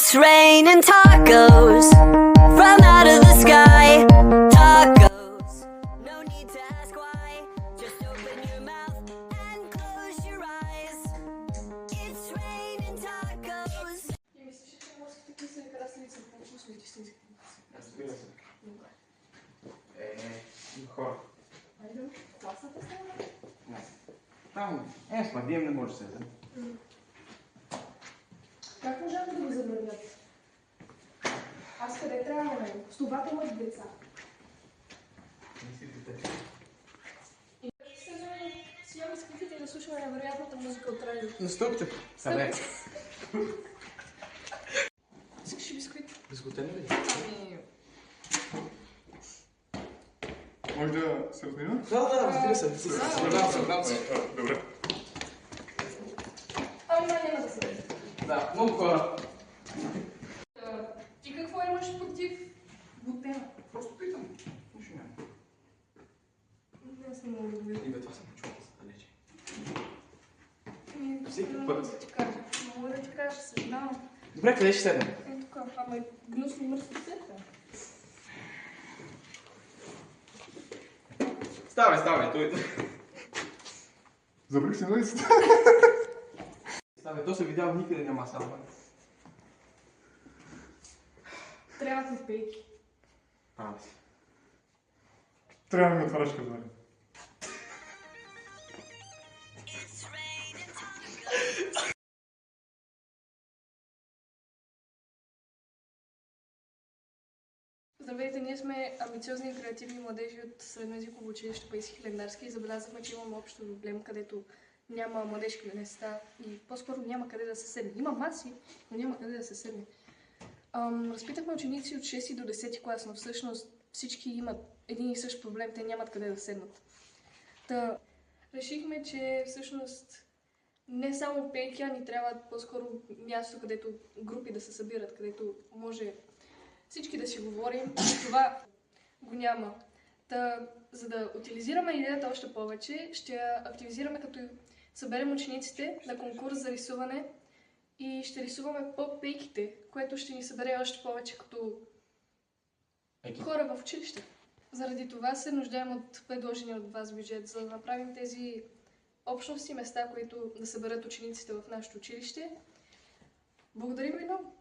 It's raining tacos from out of the sky. Tacos, no need to ask why. Just open your mouth and close your eyes. It's raining tacos. Я мисля, че морските кисели краставици по-точно са истински. Разбира се. Хора. Айде, класната става? Не. Там, смадием не може да се яде. Как можаха да го забранят? Аз къде трябва да ме? С това имаш деца. Мислите. И си имаме скритите и да слушаме невероятната музика от радиото. Настъпте. Къде? Искаш ли бисквит? Безглутен ли? Ами... Може да се разминем? Да, разбира се. Съгласен се. Добре. Ами няма да се вижда. Да, много хора. Ти какво имаш против глутена? Просто питам. Нищо няма. Аз не мога да видя. И бе, това съм чул далече. Всеки път. Да ти кажа. Мога да ти кажа, съжалявам. Добре, къде ще седнем? Е, тук. Ама е гнусно и мръсно цвета. Ставай, той. Забрих си на листа. Ставай, то се видял никъде няма сам. Трябват ми пейки. Прави си. Трябва да ми отваряш казване. Здравейте, ние сме амбициозни и креативни младежи от Средноезиково училище Паисий Хилендарски и забелязахме, че имаме общо проблем, където няма младежки места и по-скоро няма къде да се седне. Има маси, но няма къде да се седне. Разпитахме ученици от 6 до 10 клас, но всъщност всички имат един и същ проблем, те нямат къде да седнат. Та решихме, че всъщност не само пейки, а ни трябва по-скоро място, където групи да се събират, където може всички да си говорим, това го няма. Та, за да утилизираме идеята още повече, ще я активизираме като съберем учениците на конкурс за рисуване и ще рисуваме по пейките, което ще ни събере още повече като хора в училище. Заради това се нуждаем от предложения от вас бюджет, за да направим тези общности места, които да съберат учениците в нашето училище. Благодарим ви много!